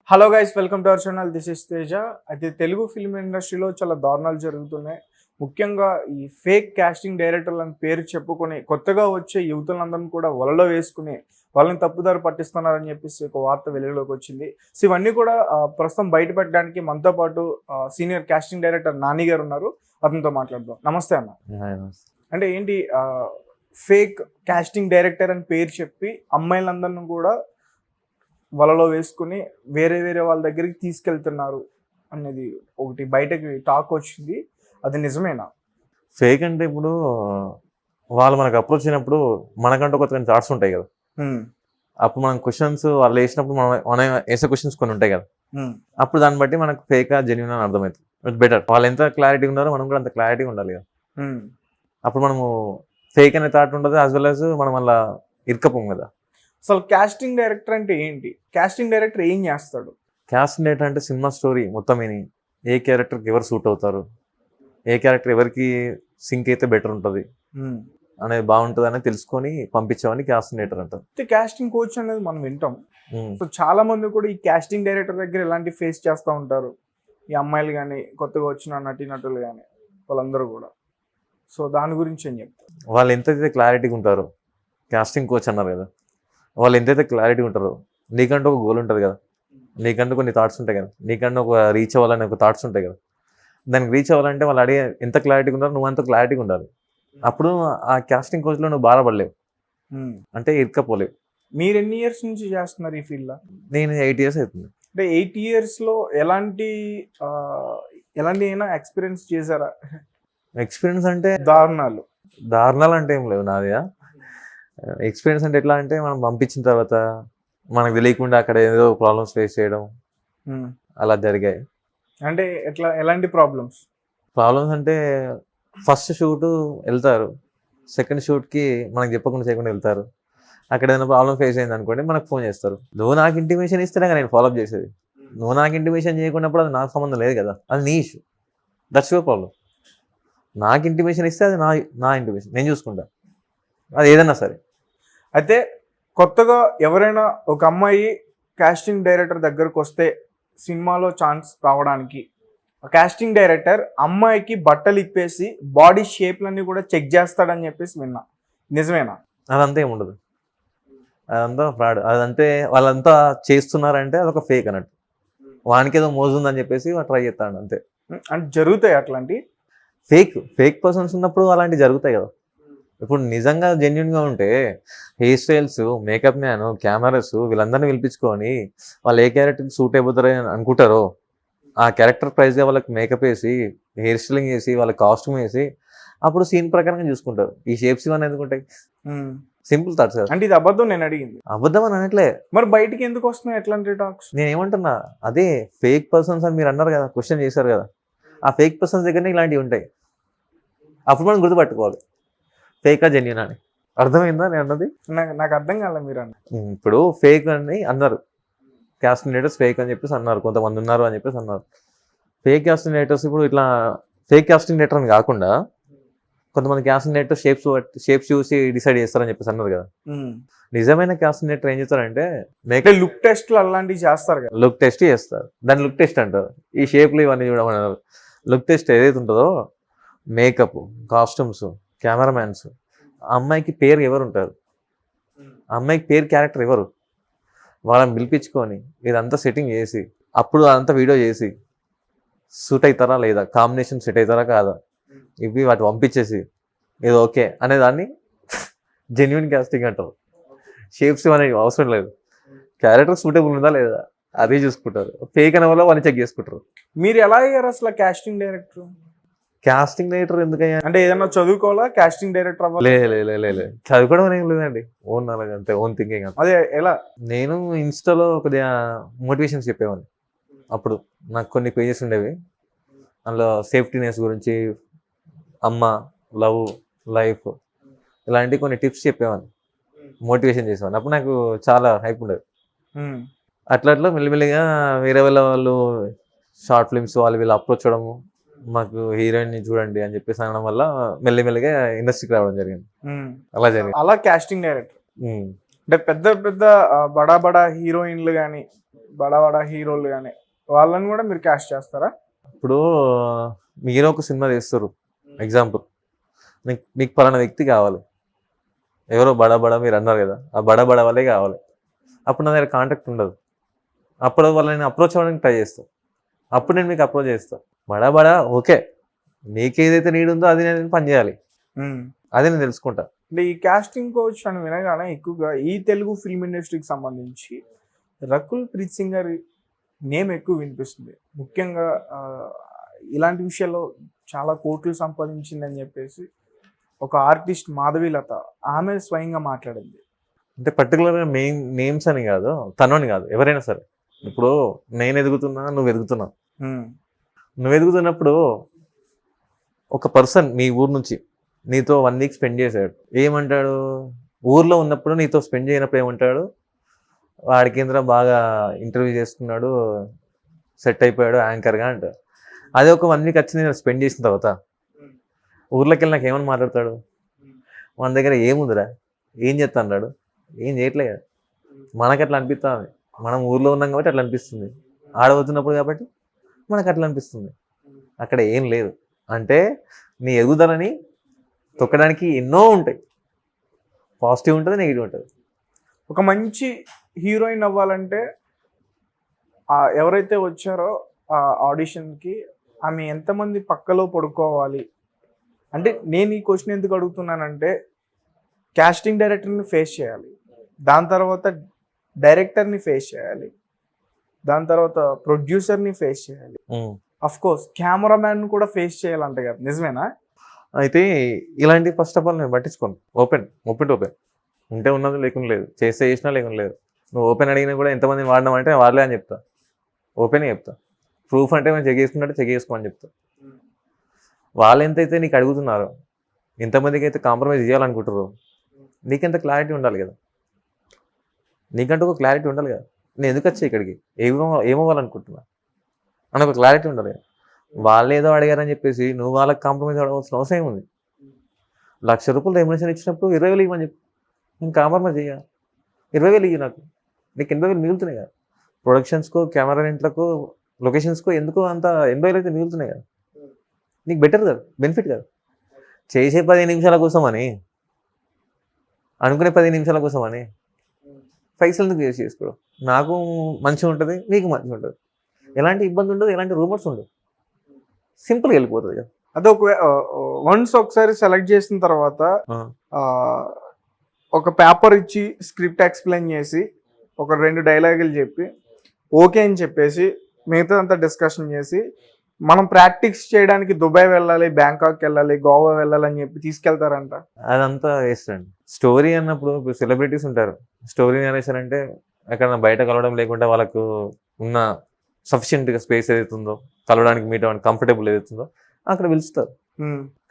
Hello guys, welcome to our channel. This is Teja. అయితే Telugu film ఇండస్ట్రీలో చాలా దారుణాలు జరుగుతున్నాయి. ముఖ్యంగా ఈ ఫేక్ కాస్టింగ్ డైరెక్టర్లు అని పేరు చెప్పుకొని కొత్తగా వచ్చే యువతులందరినీ కూడా వలలో వేసుకుని వాళ్ళని తప్పుదారి పట్టిస్తున్నారని చెప్పేసి ఒక వార్త వెలుగులోకి వచ్చింది. సో ఇవన్నీ కూడా ప్రస్తుతం బయట పెట్టడానికి మనతో పాటు సీనియర్ కాస్టింగ్ డైరెక్టర్ నాని గారు ఉన్నారు. అతనితో మాట్లాడదాం. నమస్తే అన్న. అంటే ఏంటి ఫేక్ కాస్టింగ్ డైరెక్టర్ అని పేరు చెప్పి అమ్మాయిలందరినీ కూడా వలలో వేసుకుని వేరే వేరే వాళ్ళ దగ్గరికి తీసుకెళ్తున్నారు అనేది ఒకటి బయటకి టాక్ వచ్చింది. అది నిజమేనా? ఫేక్ అంటే ఇప్పుడు వాళ్ళు మనకు అప్రోచ్ అయినప్పుడు మనకంటూ కొత్త థాట్స్ ఉంటాయి కదా. అప్పుడు మనం క్వశ్చన్స్ వాళ్ళు వేసినప్పుడు మనం వేసే క్వశ్చన్స్ కొన్ని ఉంటాయి కదా. అప్పుడు దాన్ని బట్టి మనకు ఫేక్ జెన్యూన్ అని అర్థమవుతుంది. It's better. వాళ్ళు ఎంత క్లారిటీ ఉన్నారో మనం కూడా అంత క్లారిటీ ఉండాలి కదా. అప్పుడు మనము ఫేక్ అనే థాట్ ఉండదు, యాజ్ వెల్ యాజ్ మనం అలా ఇరుకపోం కదా. అసలు కాస్టింగ్ డైరెక్టర్ అంటే ఏంటి? కాస్టింగ్ డైరెక్టర్ ఏం చేస్తాడు? కాస్టింగ్ డైరెక్టర్ అంటే సినిమా స్టోరీ మొత్తం ఏ క్యారెక్టర్కి ఎవరు సూట్ అవుతారు, ఏ క్యారెక్టర్ ఎవరికి సింక్ అయితే బెటర్ ఉంటుంది అనేది బాగుంటుంది అని తెలుసుకొని పంపించామని కాస్టింగ్ డైరెక్టర్ అంటారు. కాస్టింగ్ కోచ్ అనేది మనం వింటాం. సో చాలా మంది కూడా ఈ కాస్టింగ్ డైరెక్టర్ దగ్గర ఎలాంటి ఫేస్ చేస్తూ ఉంటారు, ఈ అమ్మాయిలు కానీ కొత్తగా వచ్చిన నటీనటులు కానీ వాళ్ళందరూ కూడా. సో దాని గురించి ఏం చెప్తారు? వాళ్ళు ఎంతైతే క్లారిటీగా ఉంటారో, కాస్టింగ్ కోచ్ అన్నారు కదా, వాళ్ళు ఎంతైతే క్లారిటీ ఉంటారో, నీకంటూ ఒక గోల్ ఉంటుంది కదా, నీకంటూ కొన్ని థాట్స్ ఉంటాయి కదా, నీకంటూ ఒక రీచ్ అవ్వాలని ఒక థాట్స్ ఉంటాయి కదా. దానికి రీచ్ అవ్వాలంటే వాళ్ళు అడిగే ఎంత క్లారిటీగా ఉంటారో నువ్వు అంత క్లారిటీగా ఉండాలి. అప్పుడు ఆ కాస్టింగ్ కోచ్లో నువ్వు బాధపడలేవు, అంటే ఇరుక్కపోలేవు. మీరు ఎన్ని ఇయర్స్ నుంచి చేస్తున్నారు ఈ ఫీల్డ్లో? నేను 8 years అవుతుంది. అంటే 8 yearsలో ఎలాంటి అయినా ఎక్స్పీరియన్స్ చేశారా? ఎక్స్పీరియన్స్ అంటే దారుణాలు అంటే ఏం లేవు నాది. ఎక్స్పీరియన్స్ అంటే ఎట్లా అంటే మనం పంపించిన తర్వాత మనకు తెలియకుండా అక్కడ ఏదో ప్రాబ్లమ్స్ ఫేస్ చేయడం అలా జరిగాయి. అంటే ఎలాంటి ప్రాబ్లమ్స్ అంటే ఫస్ట్ షూట్ వెళ్తారు, సెకండ్ షూట్కి మనకు చెప్పకుండా చేయకుండా వెళ్తారు. అక్కడ ఏదైనా ప్రాబ్లమ్ ఫేస్ అయింది అనుకోండి, మనకు ఫోన్ చేస్తారు. నువ్వు నాకు ఇంటిమేషన్ ఇస్తేనే నేను ఫాలోఅప్ చేసేది. నువ్వు నాకు ఇంటిమేషన్ చేయకున్నప్పుడు అది నాకు సంబంధం లేదు కదా, అది నీ ఇష్యూ. That's your problem. నాకు ఇంటిమేషన్ ఇస్తే అది నా ఇంటిమేషన్, నేను చూసుకుంటా, అది ఏదన్నా సరే. అయితే కొత్తగా ఎవరైనా ఒక అమ్మాయి కాస్టింగ్ డైరెక్టర్ దగ్గరకు వస్తే సినిమాలో ఛాన్స్ రావడానికి కాస్టింగ్ డైరెక్టర్ అమ్మాయికి బట్టలు ఇప్పేసి బాడీ షేప్లన్నీ కూడా చెక్ చేస్తాడని చెప్పేసి విన్నా. నిజమేనా? అదంతా ఏముండదు, అదంతా ఫ్రాడ్. అదంటే వాళ్ళంతా చేస్తున్నారంటే అదొక ఫేక్ అన్నట్టు. వానికి ఏదో మోజుందని చెప్పేసి ట్రై చేస్తాడు అంతే. అంటే జరుగుతాయి అట్లాంటి ఫేక్ పర్సన్స్ ఉన్నప్పుడు అలాంటివి జరుగుతాయి కదా. ఇప్పుడు నిజంగా జెన్యున్గా ఉంటే hair styles, makeup man, cameras వీళ్ళందరినీ పిలిపించుకొని వాళ్ళు ఏ క్యారెక్టర్కి సూట్ అయిపోతారని అనుకుంటారో ఆ క్యారెక్టర్ ప్రైజ్గా వాళ్ళకి మేకప్ వేసి, హెయిర్ స్టైలింగ్ వేసి, వాళ్ళకి కాస్ట్యూమ్ వేసి అప్పుడు సీన్ ప్రకారంగా చూసుకుంటారు. ఈ షేప్స్ ఇవన్నీ ఎందుకుంటాయి? సింపుల్ థాట్స్ కదా. అంటే ఇది అబద్ధం. నేను అడిగింది అబద్ధం అని అనట్లే. మరి బయటికి ఎందుకు వస్తున్నాయి ఎట్లాంటి టాక్స్? నేను ఏమంటున్నా, అదే ఫేక్ పర్సన్స్ అని మీరు అన్నారు కదా, క్వశ్చన్ చేశారు కదా, ఆ ఫేక్ పర్సన్స్ దగ్గరనే ఇలాంటివి ఉంటాయి. అప్పుడు మనం గుర్తుపట్టుకోవాలి ఫేకా జెన్యూన్ అని. అర్థమైందా నేను అన్నది? నాకు అర్థం కాలేదు మీరు అన్న. ఇప్పుడు ఫేక్ అని అన్నారు, కాస్టింగ్ డైరెక్టర్స్ ఫేక్ అని చెప్పేసి అన్నారు, కొంతమంది ఉన్నారు అని చెప్పేసి అన్నారు. ఫేక్ కాస్టింగ్ డైరెక్టర్స్ ఇప్పుడు ఇట్లా ఫేక్ కాస్టింగ్ డైరెక్టర్ అని కాకుండా కొంతమంది కాస్టింగ్ డైరెక్టర్ షేప్స్ చూసి డిసైడ్ చేస్తారని చెప్పేసి అన్నారు కదా. నిజమైన కాస్టింగ్ డైరెక్టర్ ఏం చేస్తారంటే లుక్ టెస్ట్ అలాంటివి చేస్తారు కదా. లుక్ టెస్ట్ చేస్తారు, దాన్ని లుక్ టెస్ట్ అంటారు. ఈ షేప్లు ఇవన్నీ చూడమన్నారు. లుక్ టెస్ట్ ఏదైతే ఉంటుందో, మేకప్, కాస్ట్యూమ్స్, కెమెరామ్యాన్స్, అమ్మాయికి పేరు ఎవరు ఉంటారు, అమ్మాయికి పేరు క్యారెక్టర్ ఎవరు, వాళ్ళని పిలిపించుకొని ఇదంతా సెట్టింగ్ చేసి అప్పుడు అదంతా వీడియో చేసి సూట్ అవుతారా లేదా, కాంబినేషన్ సెట్ అవుతారా కాదా, ఇవి వాటి పంపించేసి ఇది ఓకే అనేదాన్ని జెన్యున్ కాస్టింగ్ అంటారు. షేప్స్ అనేవి అవసరం లేదు, క్యారెక్టర్ సూటబుల్ ఉందా లేదా అదే చూసుకుంటారు. ఫేక్ అనే వల్ల వాళ్ళు చెక్ చేసుకుంటారు. మీరు ఎలా అయ్యారు అసలు కాస్టింగ్ డైరెక్టర్? కాస్టింగ్ డైరెక్టర్ ఎందుకయ్యా అంటే ఏదైనా చదువుకోవాలా కాస్టింగ్ డైరెక్టర్ అవ్వాలి? లేదు, చదువుకోవడం ఏం లేదండి, ఓన్ నాలెడ్జ్ అంతే, ఓన్ థింకింగ్. అదే ఎలా? నేను ఇన్స్టాలో కొద్దిగా మోటివేషన్స్ చెప్పేవాడిని. అప్పుడు నాకు కొన్ని పేజెస్ ఉండేవి, అందులో సేఫ్టీనెస్ గురించి, అమ్మ, లవ్, లైఫ్ ఇలాంటి కొన్ని టిప్స్ చెప్పేవాడిని, మోటివేషన్ చేసేవాడిని. అప్పుడు నాకు చాలా హైప్ ఉండేది. అట్లా మెల్లిమెల్లిగా వేరే వాళ్ళు షార్ట్ ఫిల్మ్స్ వాళ్ళు వీళ్ళు అప్రోచ్ అవ్వడము, మాకు హీరోయిన్ ని చూడండి అని చెప్పేసి అనడం వల్ల మెల్లిమెల్లిగా ఇండస్ట్రీకి రావడం జరిగింది. అలా కాస్టింగ్ డైరెక్టర్ అంటే పెద్ద పెద్ద బడా బడా హీరోయిన్లు కానీ బడా బడా హీరోలు కానీ వాళ్ళని కూడా మీరు క్యాస్ట్ చేస్తారా? ఇప్పుడు మీరు ఒక సినిమా తీస్తారు, ఎగ్జాంపుల్ మీకు పలానా వ్యక్తి కావాలి, ఎవరో బడా బడా మీరు అన్నారు కదా, ఆ బడా బడా వాళ్ళే కావాలి. అప్పుడు నా దగ్గర కాంటాక్ట్ ఉండదు, అప్పుడు వాళ్ళని అప్రోచ్ అవ్వడానికి ట్రై చేస్తాను. అప్పుడు నేను మీకు అప్రోచ్ చేస్తాను. బడా బడా ఓకే, నీకు ఏదైతే నీడ్ ఉందో అది నేను పని చేయాలి, అది నేను తెలుసుకుంటా. అంటే ఈ కాస్టింగ్ కోచ్ అని వినగానే ఎక్కువగా ఈ తెలుగు ఫిల్మ్ ఇండస్ట్రీకి సంబంధించి రకుల్ ప్రీత్ సింగ్ గారి నేమ్ ఎక్కువ వినిపిస్తుంది. ముఖ్యంగా ఇలాంటి విషయాల్లో చాలా కోట్లు సంపాదించిందని చెప్పేసి ఒక ఆర్టిస్ట్ మాధవీలత ఆమె స్వయంగా మాట్లాడింది. అంటే పర్టికులర్గా మెయిన్ నేమ్స్ అని కాదు, తనని కాదు, ఎవరైనా సరే. ఇప్పుడు నేను ఎదుగుతున్నా, నువ్వు ఎదుగుతున్నావు. నువ్వు ఎదుగుతున్నప్పుడు ఒక పర్సన్ మీ ఊరు నుంచి నీతో 1 వీక్ స్పెండ్ చేశాడు, ఏమంటాడు? ఊర్లో ఉన్నప్పుడు నీతో స్పెండ్ చేయనప్పుడు ఏమంటాడు? వాడికి ఏంద్రా బాగా ఇంటర్వ్యూ చేసుకున్నాడు, సెట్ అయిపోయాడు యాంకర్గా అంటాడు. అదే ఒక 1 వీక్ వచ్చి నేను స్పెండ్ చేసిన తర్వాత ఊర్లోకి వెళ్ళి నాకు ఏమని మాట్లాడతాడు? మన దగ్గర ఏముందిరా, ఏం చేస్తా అన్నాడు, ఏం చేయట్లేదు. మనకు అట్లా అనిపిస్తుంది, మనం ఊర్లో ఉన్నాం కాబట్టి అట్లా అనిపిస్తుంది, ఆడవుతున్నప్పుడు కాబట్టి మనకు అట్లా అనిపిస్తుంది. అక్కడ ఏం లేదు. అంటే నీ ఎదుగుదలని తొక్కడానికి ఎన్నో ఉంటాయి, పాజిటివ్ ఉంటుంది, నెగిటివ్ ఉంటుంది. ఒక మంచి హీరోయిన్ అవ్వాలంటే ఎవరైతే వచ్చారో ఆ ఆడిషన్కి ఆమె ఎంతమంది పక్కలో పడుకోవాలి అంటే, నేను ఈ క్వశ్చన్ ఎందుకు అడుగుతున్నానంటే, కాస్టింగ్ డైరెక్టర్ని ఫేస్ చేయాలి, దాని తర్వాత డైరెక్టర్ని ఫేస్ చేయాలి, దాని తర్వాత ప్రొడ్యూసర్ని ఫేస్ చేయాలి, అఫ్ కోర్స్ కెమెరామ్యాన్ కూడా ఫేస్ చేయాలంట కదా, నిజమేనా? అయితే ఇలాంటి ఫస్ట్ ఆఫ్ ఆల్ నేను పట్టించుకోను. ఓపెన్ టు ఓపెన్ ఉంటే ఉన్నది, లేకుండా లేదు, చేసినా లేకుండా లేదు. నువ్వు ఓపెన్ అడిగినా కూడా ఎంతమందిని వాడినామంటే వాళ్ళే అని చెప్తా, ఓపెన్ చెప్తా. ప్రూఫ్ అంటే మేము చెక్ చేసుకున్నట్టు చెక్ చేసుకోమని చెప్తా. వాళ్ళు ఎంతైతే నీకు అడుగుతున్నారో, ఎంతమందికి అయితే కాంప్రమైజ్ చేయాలనుకుంటారో, నీకెంత క్లారిటీ ఉండాలి కదా, నీకంటూ ఒక క్లారిటీ ఉండాలి కదా. నేను ఎందుకు వచ్చా ఇక్కడికి, ఏమవ్వాలనుకుంటున్నా అని ఒక క్లారిటీ ఉండాలి కదా. వాళ్ళు ఏదో అడిగారని చెప్పేసి నువ్వు వాళ్ళకి కాంప్రమైజ్ అవ్వాల్సిన అవసరం ఏముంది? ₹1,00,000 రెమ్యునరేషన్ ఇచ్చినప్పుడు 20,000 ఇవ్వమని చెప్పి నేను కాంప్రమైజ్ చేయ. 20,000 ఇవ్వు, నాకు నీకు 80,000 మిగులుతున్నాయి కదా. ప్రొడక్షన్స్కు, కెమెరా రెంట్లకు, లొకేషన్స్కు ఎందుకు అంత 80,000 అయితే మిగులుతున్నాయి కదా. నీకు బెటర్ కదా, బెనిఫిట్ కదా. చేసే 15 నిమిషాల కోసమని, అనుకునే 10 నిమిషాల కోసమని పైసలు ఎందుకు వేస్ట్ చేసుకోవడం? నాకు మంచిగా ఉంటుంది, నీకు మంచిగా ఉంటుంది, ఎలాంటి ఇబ్బంది ఉండదు, ఎలాంటి రూమర్స్ ఉండదు, సింపుల్గా వెళ్ళిపోతుంది కదా. అదే వన్స్ ఒకసారి సెలెక్ట్ చేసిన తర్వాత ఒక పేపర్ ఇచ్చి స్క్రిప్ట్ ఎక్స్ప్లెయిన్ చేసి ఒక 2 డైలాగులు చెప్పి ఓకే అని చెప్పేసి మిగతా అంతా డిస్కషన్ చేసి మనం ప్రాక్టీస్ చేయడానికి దుబాయ్ వెళ్ళాలి, బ్యాంకాక్ వెళ్ళాలి, గోవా వెళ్ళాలి అని చెప్పి తీసుకెళ్తారంట. అదంతా వేస్ట్ అండి. స్టోరీ అన్నప్పుడు ఇప్పుడు సెలబ్రిటీస్ ఉంటారు, స్టోరీ నేరేషన్ అంటే ఎక్కడ బయట కలవడం లేకుండా వాళ్ళకు ఉన్న సఫిషియెంట్గా స్పేస్ ఏదైతుందో, కలవడానికి మీట్ అవ్వడానికి కంఫర్టబుల్ ఏదైతుందో అక్కడ పిలుస్తారు.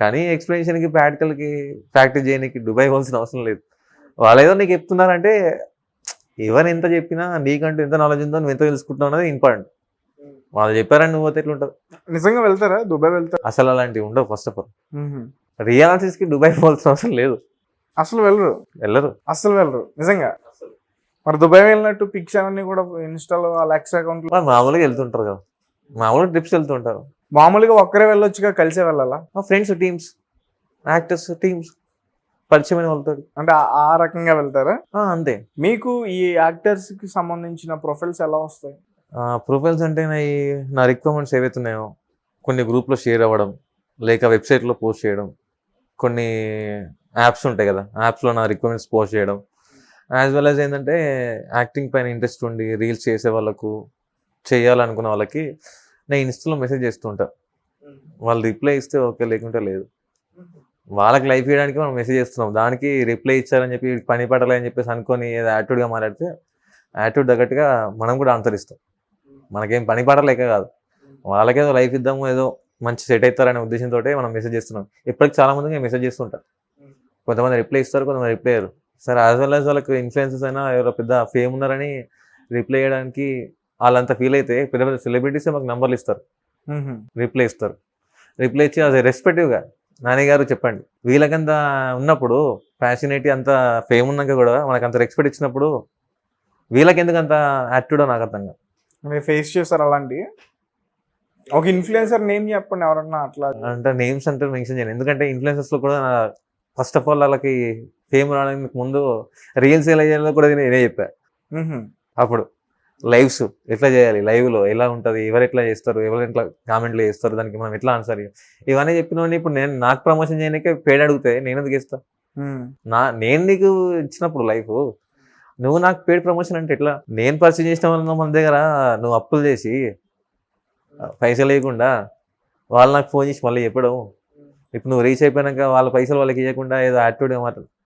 కానీ ఎక్స్ప్లెనేషన్కి, ప్రాక్టికల్కి, ప్రాక్టీస్ చేయడానికి దుబాయ్ పోవాల్సిన అవసరం లేదు. వాళ్ళు ఏదో నీకు చెప్తున్నారంటే, ఎవరు ఎంత చెప్పినా నీకంటూ ఎంత నాలెడ్జ్ ఉందో, నువ్వు ఎంత తెలుసుకుంటున్నావు అనేది ఇంపార్టెంట్. వాళ్ళు చెప్పారని నువ్వు పోతే ఎట్లుంటుంది? నిజంగా వెళ్తారా దుబాయ్? వెళ్తారు అసలు అలాంటివి ఉండవు. ఫస్ట్ ఆఫ్ ఆల్ రియాలిటీస్కి దుబాయ్ పోవాల్సిన అవసరం లేదు. అసలు వెళ్ళరు అసలు వెళ్ళరు నిజంగా. మరి దుబాయ్ వెళ్ళినట్టు పిక్స్ అవన్నీ కూడా ఇన్స్టాలో అలెక్స్ అకౌంట్ లో మామూలుగా వెళ్తుంటారు కదా, మామూలుగా ట్రిప్స్ వెళ్తుంటారు. మామూలుగా ఒక్కరే వెళ్ళొచ్చుగా, కలిసే వెళ్ళాలా? ఫ్రెండ్స్, టీమ్స్, యాక్టర్స్ టీమ్స్ పరిచయమైన వెళ్తాడు అంటే ఆ రకంగా వెళ్తారా? అంతే. మీకు ఈ యాక్టర్స్ కి సంబంధించిన ప్రొఫైల్స్ ఎలా వస్తాయి? ప్రొఫైల్స్ అంటే నా రిక్వైర్మెంట్స్ ఏవైతే ఉన్నాయో కొన్ని గ్రూప్లో షేర్ అవ్వడం, లేక వెబ్సైట్లో పోస్ట్ చేయడం, కొన్ని యాప్స్ ఉంటాయి కదా, యాప్స్లో నా రిక్వైర్మెంట్స్ పోస్ట్ చేయడం, యాజ్ వెల్ యాజ్ ఏంటంటే యాక్టింగ్ పైన ఇంట్రెస్ట్ ఉండి రీల్స్ చేసే వాళ్ళకు, చేయాలనుకున్న వాళ్ళకి నేను ఇన్స్టాలో మెసేజ్ చేస్తుంటా. వాళ్ళు రిప్లై ఇస్తే ఓకే, లేకుంటే లేదు. వాళ్ళకి లైఫ్ ఇవ్వడానికి మనం మెసేజ్ చేస్తున్నాం, దానికి రిప్లై ఇచ్చారని చెప్పి పని పడలే అని చెప్పేసి అనుకొని ఏదో యాటిట్యూడ్గా మాట్లాడితే యాటిట్యూడ్ తగ్గట్టుగా మనం కూడా ఆన్సర్ ఇస్తాం. మనకేం పని పడలేక కాదు, వాళ్ళకేదో లైఫ్ ఇద్దాము, ఏదో మంచి సెట్ అవుతారనే ఉద్దేశంతో మనం మెసేజ్ చేస్తున్నాం. ఇప్పటికి చాలా మందికి మెసేజ్ చేస్తుంటారు. కొంతమంది రిప్లై ఇస్తారు, కొంతమంది రిప్లై అయ్యారు. సరే, యాజ్ వెల్ యాజ్ వాళ్ళకి ఇన్ఫ్లుయెన్సెస్ అయినా ఎవరో పెద్ద ఫేమ్ ఉన్నారని రిప్లై చేయడానికి వాళ్ళంతా ఫీల్ అయితే పెద్ద పెద్ద సెలబ్రిటీస్ మాకు నంబర్లు ఇస్తారు, రిప్లై ఇస్తారు. రిప్లై ఇచ్చి అది రెస్పెక్టివ్గా, నాని గారు చెప్పండి, వీళ్ళకంత ఉన్నప్పుడు ప్యాషనేటీ అంత ఫేమ్ ఉన్నాక కూడా మనకు అంత రెస్పెక్ట్ ఇచ్చినప్పుడు వీళ్ళకి ఎందుకు అంత యాటిట్యూడో నాకు అర్థం కాదు. మీరు ఫేస్ చేస్తారు అలాంటివి? ఒక ఇన్ఫ్లుయెన్సర్ నేమ్ చెప్పండి ఎవరన్నా అట్లా. అంటే నేమ్స్ అంటే మెన్షన్ చేయను, ఎందుకంటే ఇన్ఫ్లుయెన్సెస్ లో కూడా ఫస్ట్ ఆఫ్ ఆల్ వాళ్ళకి ఫేమ్ రావడానికి ముందు రీల్స్ ఎలా చేయాలో కూడా నేనే చెప్పా. మ్హూ. అప్పుడు లైవ్స్ ఎట్లా చేయాలి, లైవ్ లో ఎలా ఉంటది, ఎవరు ఎట్లా చేస్తారు, ఎవరు ఎట్లా కామెంట్లు చేస్తారు, దానికి మనం ఎట్లా ఆన్సర్ ఇవన్నీ చెప్పినవన్నీ ఇప్పుడు నేను నాకు ప్రమోషన్ చేయడానికే పేడ్ అడిగితే నేను ఎందుకు ఇస్తా? మ్. నేను నీకు ఇచ్చినప్పుడు లైఫ్, నువ్వు నాకు పేడ్ ప్రమోషన్ అంటే ఎట్లా? నేను పరిచయం చేసిన వల్ల మన దగ్గర నువ్వు అప్పులు చేసి పైసలు లేకుండా వాళ్ళు నాకు ఫోన్ చేసి మళ్ళీ చెప్పడం, ఇప్పుడు నువ్వు రీచ్ అయిపోయినాక వాళ్ళ పైసలు వాళ్ళకి ఇవ్వకుండా ఏదో యాటిట్యూడ్